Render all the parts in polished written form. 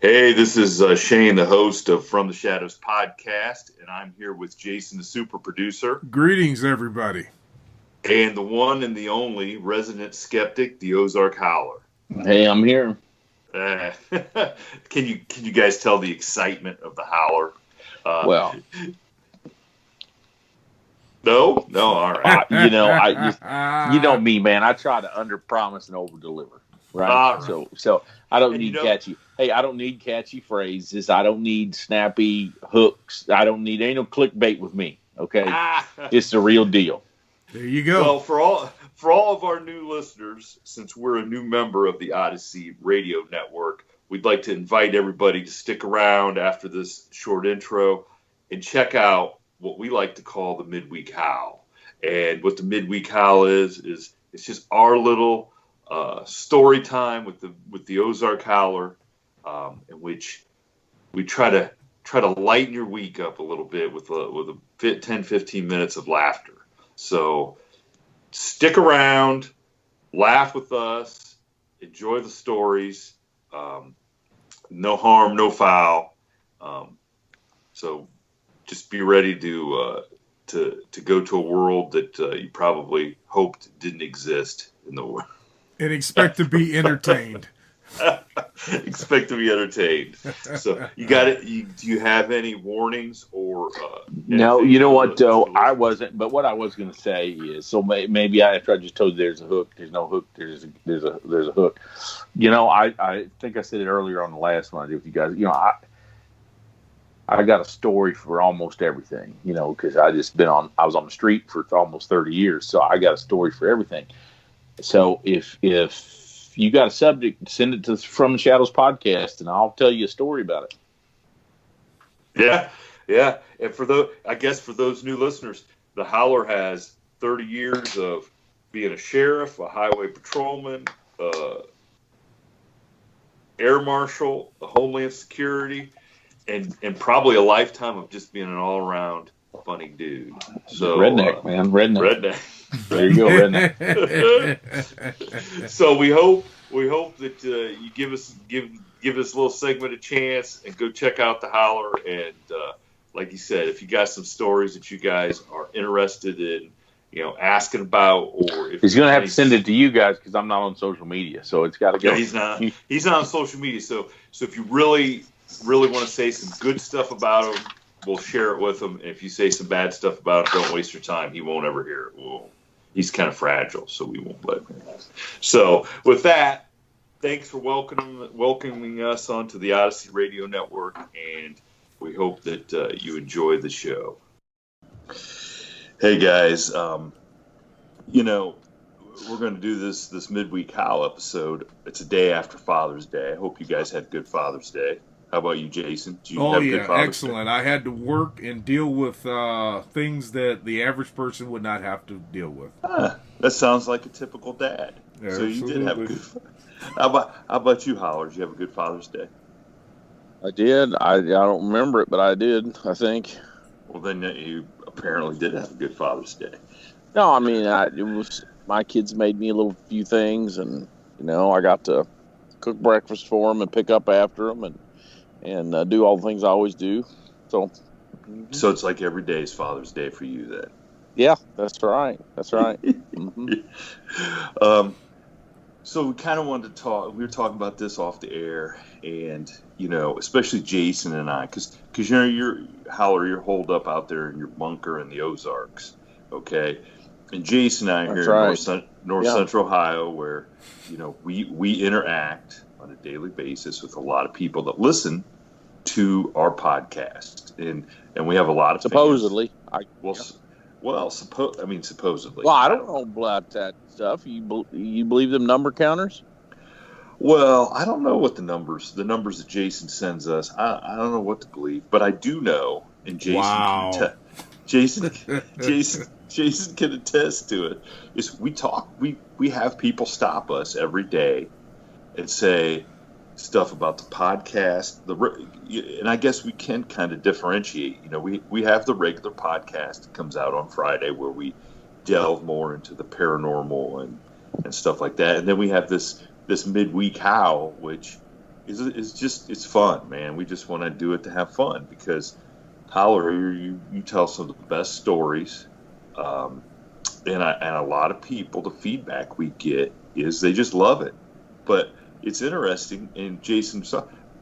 Hey, this is Shane, the host of From the Shadows podcast, and I'm here with Jason, the super producer. Greetings, everybody. And the one and the only resident skeptic, the Ozark Howler. Hey, I'm here. Can you guys tell the excitement of the Howler? No, all right. You know me, man. I try to under-promise and over-deliver, right? So I don't need catchy. Hey, I don't need catchy phrases. I don't need snappy hooks. Ain't no clickbait with me. Okay, it's the real deal. There you go. Well, for all of our new listeners, since we're a new member of the Odyssey Radio Network, we'd like to invite everybody to stick around after this short intro and check out what we like to call the Midweek Howl. And what the Midweek Howl is it's just our little story time with the Ozark Howler, in which we try to lighten your week up a little bit with a 10-15 minutes of laughter. So stick around, laugh with us, enjoy the stories. No harm, no foul. So just be ready to go to a world that you probably hoped didn't exist in the world. And expect to be entertained. Expect to be entertained. So you got it. Do you have any warnings or? No, you know what though, I wasn't. But what I was going to say is, so maybe after I just told you there's a hook, there's no hook, there's a hook. You know, I think I said it earlier on the last one I did with you guys. You know, I got a story for almost everything. You know, because I was on the street for almost 30 years, so I got a story for everything. So if you got a subject, send it to From the Shadows podcast, and I'll tell you a story about it. Yeah. And for those new listeners, the Howler has 30 years of being a sheriff, a highway patrolman, air marshal, a homeland security, and probably a lifetime of just being an all-around funny dude. So redneck, man, redneck. There you go, redneck. So we hope that you give this little segment a chance and go check out the Howler. And like you said, if you got some stories that you guys are interested in, asking about, or if he's going to have to send it to you guys because I'm not on social media, so it's got to go. Yeah, he's not on social media. So if you really want to say some good stuff about him, we'll share it with him. If you say some bad stuff about him, don't waste your time. He won't ever hear it. He's kind of fragile, so we won't let him. So with that, thanks for welcoming us onto the Odyssey Radio Network, and we hope that you enjoy the show. Hey guys, we're going to do this Midweek Howl episode. It's a day after Father's Day. I hope you guys had a good Father's Day. How about you, Jason? Excellent. I had to work and deal with things that the average person would not have to deal with. That sounds like a typical dad. Absolutely. So you did have a good. How about you, Howler? Did you have a good Father's Day? I did. I don't remember it, but I did, I think. Well, then you apparently did have a good Father's Day. No, I mean, it was my kids made me a few things, and I got to cook breakfast for them and pick up after them, and do all the things I always do. So it's like every day is Father's Day for you then. Yeah, that's right. Mm-hmm. So we kind of wanted to talk. We were talking about this off the air, and especially Jason and I, because you're Howler, you're holed up out there in your bunker in the Ozarks, okay? And Jason and I are here in North Central Ohio, where we interact on a daily basis with a lot of people that listen to our podcast, and we have a lot of supposedly. Supposedly. Well, I don't know about that stuff. You believe them number counters? Well, I don't know what the numbers that Jason sends us. I don't know what to believe, but I do know, and Jason can attest to it. Is we have people stop us every day and say stuff about the podcast, and I guess we can kind of differentiate. We have the regular podcast that comes out on Friday where we delve more into the paranormal and stuff like that, and then we have this midweek howl, which it's fun, man. We just want to do it to have fun because Howler, you tell some of the best stories, and a lot of people, the feedback we get is they just love it. But it's interesting, and Jason,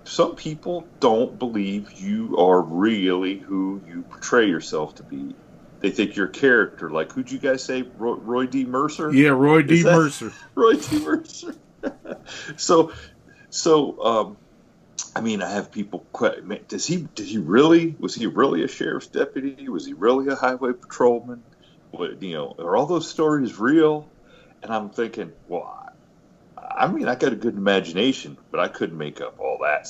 some people don't believe you are really who you portray yourself to be. They think you're a character. Like, who'd you guys say? Roy D. Mercer? Yeah, Roy D. Mercer. Roy D. Mercer. So, I mean, I have people question, was he really a sheriff's deputy? Was he really a highway patrolman? Are all those stories real? And I'm thinking, well, I mean, I got a good imagination, but I couldn't make up all that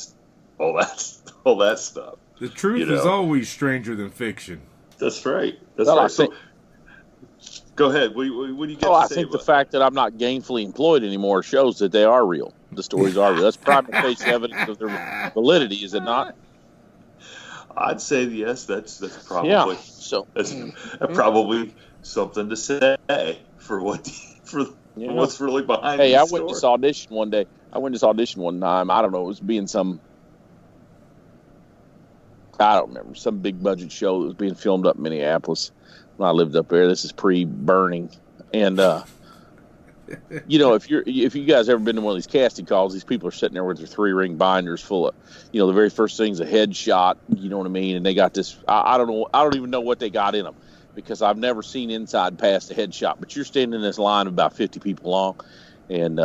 stuff. The truth is always stranger than fiction. That's right. That's right. So, go ahead. What do you got to say? I think the fact that I'm not gainfully employed anymore shows that they are real. The stories are real. That's primary face evidence of their validity, is it not? I'd say yes. That's probably that's probably something to say for what's really behind. Hey, I went to this audition one day. I went to this audition one time. I don't know. It was being I don't remember, some big budget show that was being filmed up in Minneapolis when I lived up there. This is pre-burning. And, if you guys ever been to one of these casting calls, these people are sitting there with their 3-ring binders full of, the very first thing's a headshot, you know what I mean? And they got this, I don't even know what they got in them because I've never seen inside past a headshot, but you're standing in this line of about 50 people long and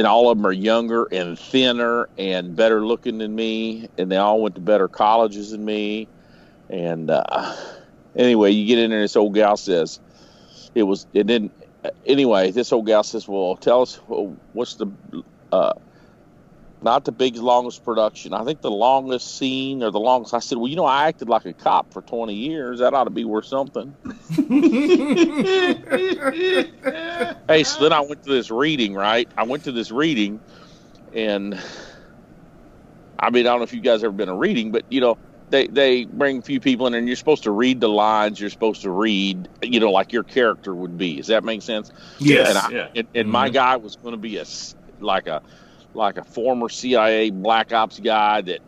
all of them are younger and thinner and better looking than me, and they all went to better colleges than me. And anyway, you get in there, and this old gal says, this old gal says, well, tell us, what's the, not the biggest, longest production. I think the longest scene or the longest, I said, well, I acted like a cop for 20 years. That ought to be worth something. Hey, so then I went to this reading, right? And I mean, I don't know if you guys ever been to a reading, but, they bring a few people in there and you're supposed to read the lines you're supposed to read, like your character would be. Does that make sense? Yes. And my guy was going to be like a former CIA Black Ops guy that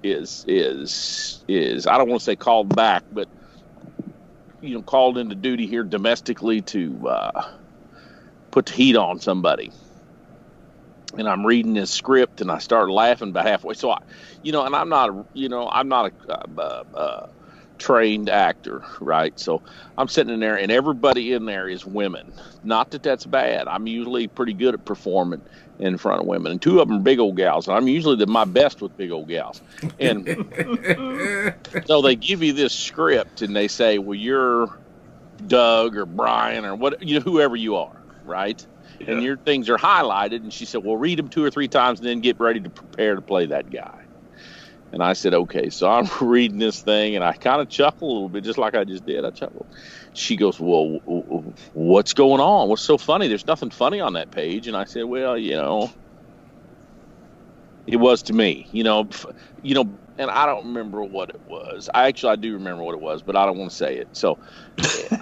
is I don't want to say called back, but called into duty here domestically to put the heat on somebody. And I'm reading this script and I start laughing about halfway. So and I'm not a trained actor, right? So I'm sitting in there and everybody in there is women. Not that that's bad. I'm usually pretty good at performing in front of women, and 2 of them are big old gals, and I'm usually my best with big old gals. And so they give you this script and they say, well, you're Doug or Brian or what, whoever you are, right? Yeah. And your things are highlighted. And she said, well, read them 2 or 3 times and then get ready to prepare to play that guy. And I said, okay. So I'm reading this thing and I kind of chuckle a little bit, just like I just did. I chuckled. She goes, well, what's going on? What's so funny? There's nothing funny on that page. And I said, well, it was to me, and I don't remember what it was. I do remember what it was, but I don't want to say it. So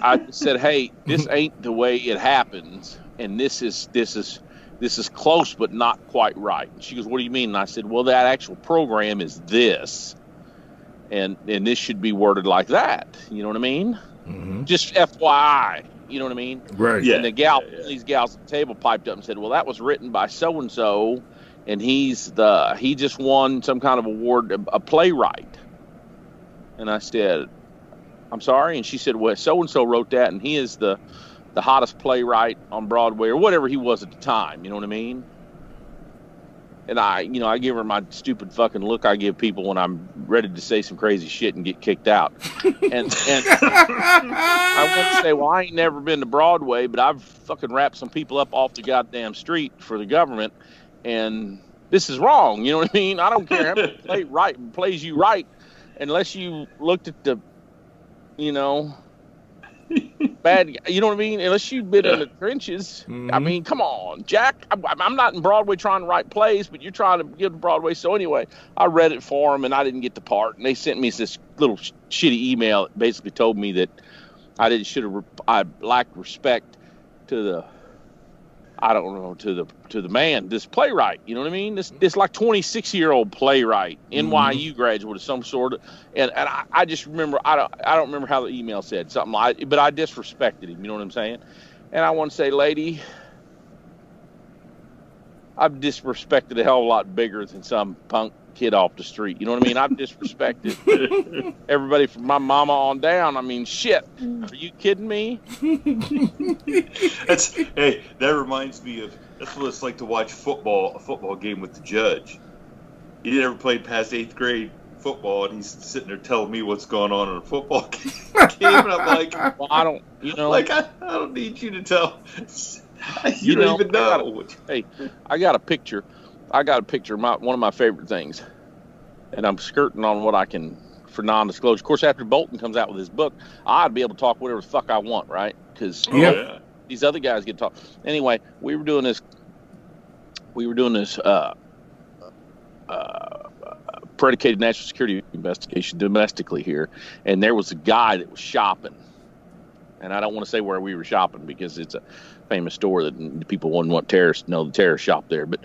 I said, hey, this ain't the way it happens. And this is close, but not quite right. And she goes, what do you mean? And I said, well, that actual program is this. And this should be worded like that. You know what I mean? Mm-hmm. Just FYI. You know what I mean? Right. Yeah. And these gals at the table piped up and said, well, that was written by so-and-so. And he just won some kind of award, a playwright. And I said, I'm sorry. And she said, well, so-and-so wrote that. And he is the hottest playwright on Broadway or whatever he was at the time. You know what I mean? And I give her my stupid fucking look I give people when I'm ready to say some crazy shit and get kicked out. And I want to say, well, I ain't never been to Broadway, but I've fucking wrapped some people up off the goddamn street for the government. And this is wrong. You know what I mean? I don't care how many plays you right, unless you looked at the, bad, you know what I mean? Unless you've been in the trenches. Mm-hmm. I mean, come on, Jack. I'm not in Broadway trying to write plays, but you're trying to get to Broadway. So anyway, I read it for them, and I didn't get the part. And they sent me this little shitty email that basically told me that I lacked respect I don't know, to the man, this playwright, you know what I mean? This like 26-year-old playwright, NYU graduate of some sort of, and I just remember, I don't remember how the email said something like, but I disrespected him, you know what I'm saying? And I want to say, lady, I've disrespected a hell of a lot bigger than some punk kid off the street, you know what I mean? I've disrespected everybody from my mama on down. I mean, shit, are you kidding me? Hey, that reminds me of, that's what it's like to watch a football game with the judge. He never played past 8th grade football, and he's sitting there telling me what's going on in a football game, and I'm like, well, I don't, you know, like I don't need you to tell. You don't even know. I got a picture. One of my favorite things, and I'm skirting on what I can for non-disclosure. Of course, after Bolton comes out with his book, I'd be able to talk whatever the fuck I want, right? Because these other guys get to talk. Anyway, we were doing this predicated national security investigation domestically here, and there was a guy that was shopping, and I don't want to say where we were shopping because it's a famous store that people wouldn't want terrorists to know the terrorist shop there, but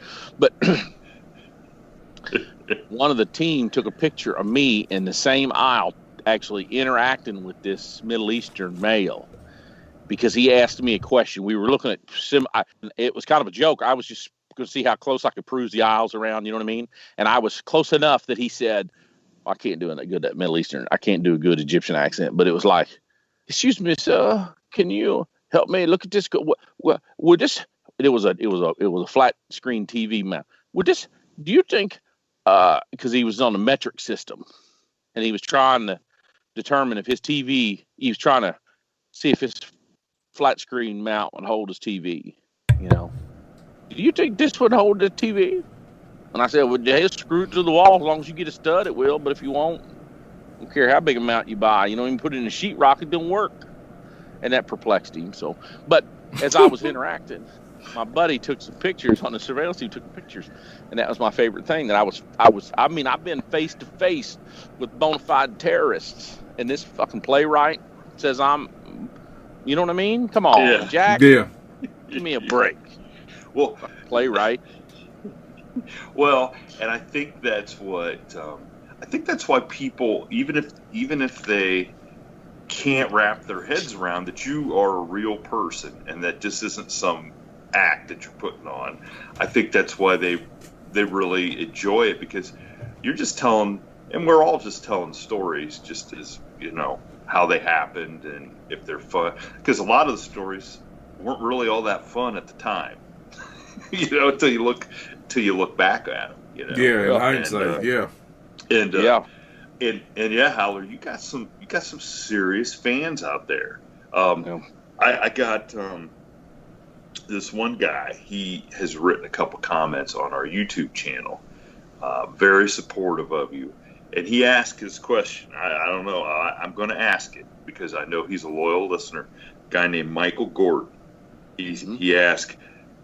one of the team took a picture of me in the same aisle actually interacting with this Middle Eastern male because he asked me a question. We were looking at it was kind of a joke. I was just going to see how close I could cruise the aisles around, you know what I mean? And I was close enough that he said, I can't do that Middle Eastern, I can't do a good Egyptian accent, but it was like, excuse me, sir, can you help me look at this? Would this? It was a flat screen TV mount. Would this? Do you think? Because he was on the metric system, and he was trying to determine if his TV. He was trying to see if his flat screen mount would hold his TV. You know, do you think this would hold the TV? And I said, well, just screw it to the wall. As long as you get a stud, it will. But if you won't, I don't care how big a mount you buy. You know, you can put it in a sheetrock, it don't work. And that perplexed him. So, but as I was interacting, my buddy took some pictures on the surveillance team, took pictures, and that was my favorite thing. That I mean, I've been face to face with bona fide terrorists, and this fucking playwright says you know what I mean? Come on, Jack. Yeah. Give me a break. Well, playwright. Well, and I think that's why people, even if they can't wrap their heads around that you are a real person and that this isn't some act that you're putting on, I think that's why they really enjoy it, because you're just telling, and we're all just telling stories just as, you know, how they happened and if they're fun, because a lot of the stories weren't really all that fun at the time. You know, until you look back at them, you know. Yeah, in hindsight, And Howler, you got some serious fans out there. I got this one guy. He has written a couple comments on our YouTube channel, very supportive of you, and he asked his question. I don't know. I'm going to ask it because I know he's a loyal listener. A guy named Michael Gordon. He asked,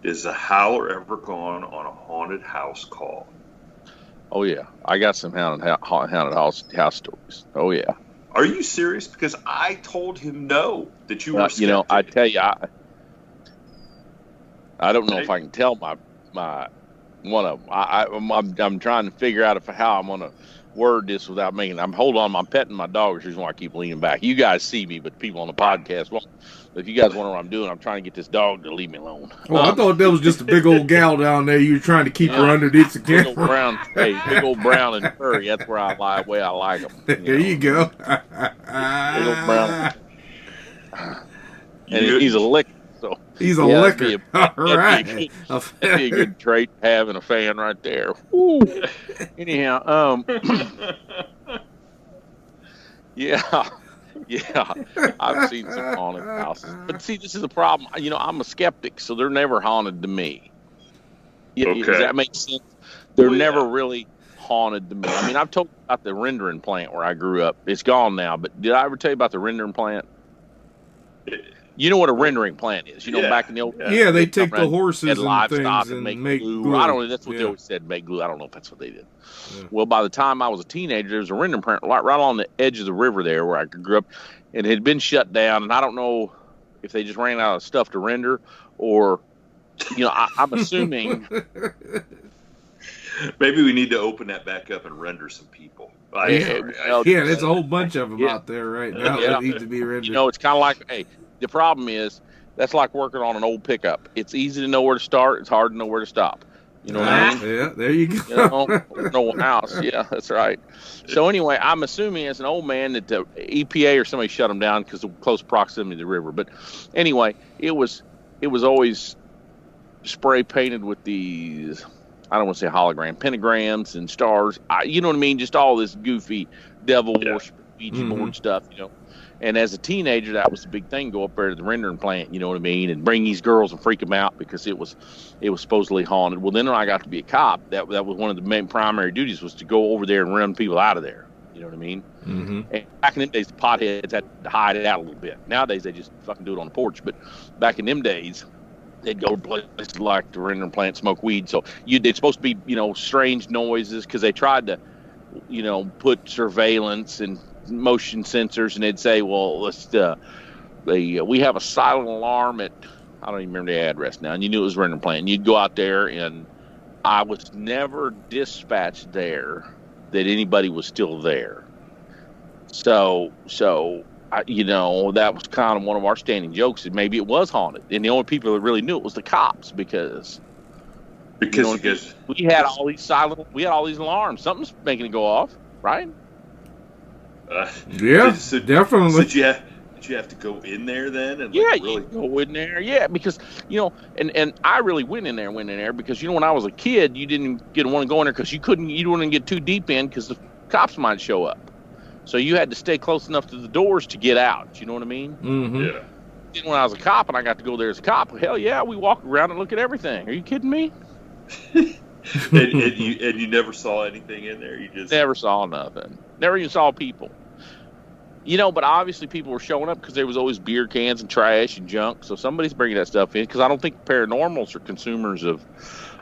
"Is the Howler ever gone on a haunted house call?" Oh yeah, I got some haunted house stories. Oh yeah. Are you serious? Because I told him no, that you were skeptic. You know, I tell you, I don't know if I can tell my one of them. I'm trying to figure out how I'm gonna word this without making. I'm petting my dog. Which is why I keep leaning back. You guys see me, but people on the podcast won't. If you guys wonder what I'm doing, I'm trying to get this dog to leave me alone. Well, I thought that was just a big old gal down there. You were trying to keep her underneath the camera. Big old brown and furry. That's where I like. Way I like them. There you go. Big old brown. And he's a licker. So he's a licker. All right. That'd be a good trait, having a fan right there. Woo. Anyhow, yeah, I've seen some haunted houses. But see, this is the problem. You know, I'm a skeptic, so they're never haunted to me. Okay. Does that make sense? They're never really haunted to me. I mean, I've told you about the rendering plant where I grew up. It's gone now, but did I ever tell you about the rendering plant? You know what a rendering plant is. You know, back in the old days. Yeah, they take the horses and livestock things and make glue. I don't know. That's what they always said, make glue. I don't know if that's what they did. Yeah. Well, by the time I was a teenager, there was a rendering plant right on the edge of the river there where I grew up, and it had been shut down. And I don't know if they just ran out of stuff to render, or I'm assuming. Maybe we need to open that back up and render some people. There's a whole bunch of them out there right now that need to be rendered. It's kind of like, hey, the problem is that's like working on an old pickup. It's easy to know where to start. It's hard to know where to stop. You know what I mean? Yeah, there you go. No house. Yeah, that's right. So anyway, I'm assuming as an old man that the EPA or somebody shut them down because of close proximity to the river. But anyway, it was always spray painted with these, I don't want to say hologram, pentagrams and stars. You know what I mean? Just all this goofy devil worship, Ouija board stuff, And as a teenager, that was the big thing. Go up there to the rendering plant, you know what I mean, and bring these girls and freak them out because it was supposedly haunted. Well, then when I got to be a cop, that was one of the main primary duties was to go over there and run people out of there. You know what I mean? Mm-hmm. And back in them days, the potheads had to hide it out a little bit. Nowadays, they just fucking do it on the porch. But back in them days, they'd go to places like the rendering plant, smoke weed. So it's supposed to be, strange noises because they tried to, put surveillance and motion sensors, and they'd say, well, we have a silent alarm at, I don't even remember the address now, and you knew it was rendering plant. And you'd go out there, and I was never dispatched there that anybody was still there. So that was kind of one of our standing jokes, that maybe it was haunted, and the only people that really knew it was the cops because we had all these alarms. Something's making it go off, right? Definitely. Did you have to go in there then? And you go in there, because and I really went in there because when I was a kid, you didn't want to go in there because you wouldn't get too deep in because the cops might show up. So you had to stay close enough to the doors to get out. You know what I mean? Mm-hmm. Yeah. Then when I was a cop and I got to go there as a cop, hell yeah, we walked around and look at everything. Are you kidding me? and you never saw anything in there? You just never saw nothing. Never even saw people. But obviously people were showing up because there was always beer cans and trash and junk. So somebody's bringing that stuff in because I don't think paranormals are consumers of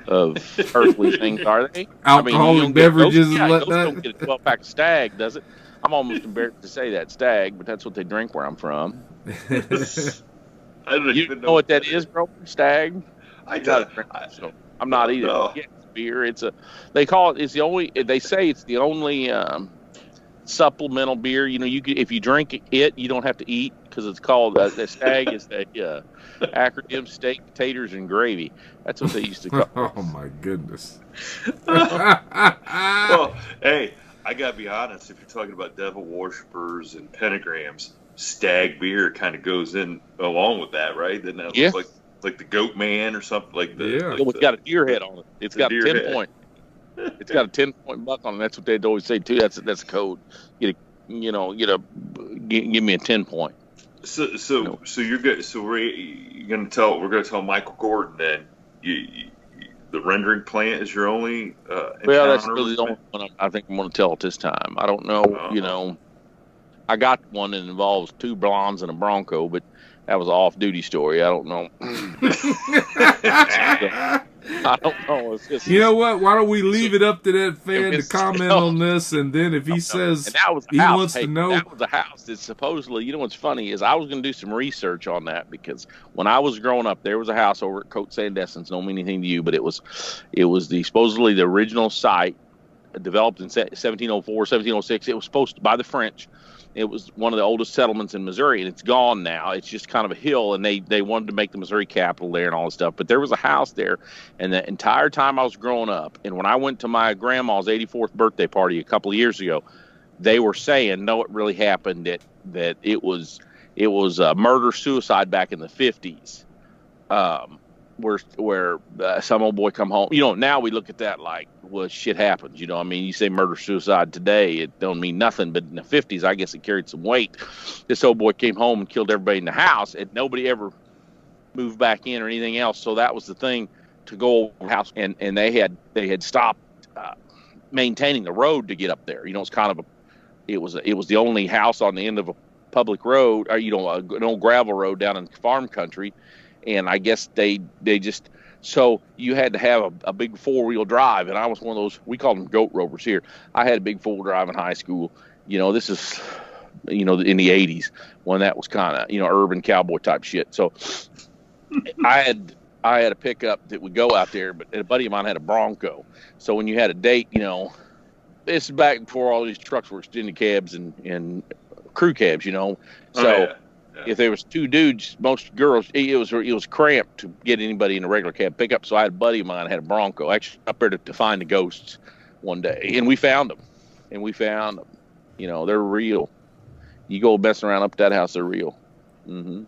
earthly things, are they? Alcoholic beverages and whatnot. Don't get a 12-pack of Stag, does it? I'm almost embarrassed to say that, Stag, but that's what they drink where I'm from. I don't even know what that is, bro? Stag? I don't. I'm not either. No. Yeah, it's beer. They say it's the only supplemental beer. If you drink it, you don't have to eat because it's called the Stag is the acronym steak, taters, and gravy. That's what they used to call it. Oh my goodness. Well, hey, I gotta be honest. If you're talking about devil worshippers and pentagrams, Stag beer kind of goes in along with that, right? Then that looks like the Goat Man or something like that. Yeah, it's got a deer head on it. It's got a 10 point. It's got a 10-point buck on it. That's what they'd always say too. That's a code. Give me a 10 point. So you're good. So we're gonna tell Michael Gordon then the rendering plant is your only well, that's really the only one I think I'm going to tell at this time. I don't know, I got one that involves 2 blondes and a Bronco, but that was an off-duty story. I don't know. I don't know. It's just, you know what? Why don't we leave it up to that fan to comment on this, and then if he says he wants to know. That was a house that supposedly, what's funny is I was going to do some research on that because when I was growing up, there was a house over at Cote Sandescence. Don't mean anything to you, but it was supposedly the original site developed in 1704, 1706. It was supposed to by the French. It was one of the oldest settlements in Missouri, and it's gone now. It's just kind of a hill, and they wanted to make the Missouri capital there and all this stuff. But there was a house there, and the entire time I was growing up, and when I went to my grandma's 84th birthday party a couple of years ago, they were saying, no, it really happened, that it was murder-suicide back in the 50s, where some old boy come home. Now we look at that like, well, shit happens. You say murder-suicide today, it don't mean nothing. But in the 50s, I guess it carried some weight. This old boy came home and killed everybody in the house, and nobody ever moved back in or anything else. So that was the thing to go over the house. And they had stopped maintaining the road to get up there. It's kind of it was the only house on the end of a public road, or an old gravel road down in farm country. And I guess they just, so you had to have a big 4-wheel drive. And I was one of those, we call them goat rovers here. I had a big 4-wheel drive in high school. This is in the 80s, when that was kind of, urban cowboy type shit. So I had a pickup that would go out there, but a buddy of mine had a Bronco. So when you had a date, this is back before all these trucks were extended cabs and crew cabs, So if there was two dudes, most girls, it was cramped to get anybody in a regular cab pickup. So I had a buddy of mine had a Bronco, actually up there to find the ghosts one day, and we found them. They're real. You go messing around up at that house, they're real. Mm-hmm.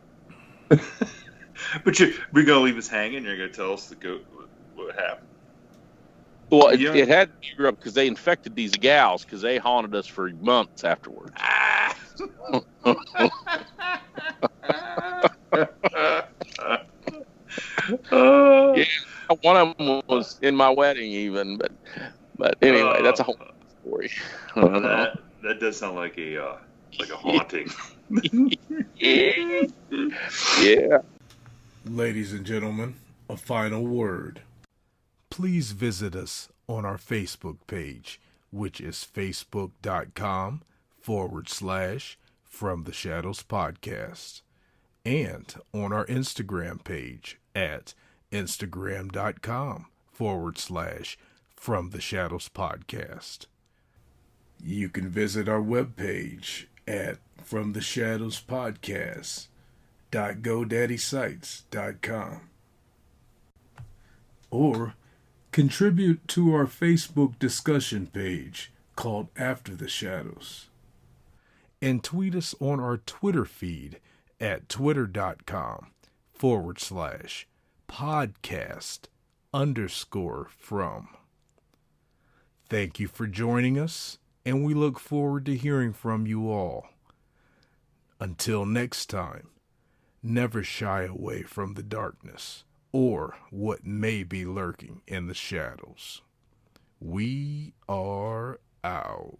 But we're gonna leave us hanging. You're gonna tell us what happened. Well, it had to be up because they infected these gals because they haunted us for months afterwards. Yeah, one of them was in my wedding even, but anyway, that's a whole story. That does sound like a haunting. Yeah. Ladies and gentlemen, a final word. Please visit us on our Facebook page, which is facebook.com/From the Shadows Podcast, and on our Instagram page at instagram.com/From the Shadows Podcast. You can visit our webpage at FromTheShadowsPodcast.GoDaddySites.com, or contribute to our Facebook discussion page called After the Shadows, and tweet us on our Twitter feed at twitter.com/podcast_from. Thank you for joining us, and we look forward to hearing from you all. Until next time, never shy away from the darkness or what may be lurking in the shadows. We are out.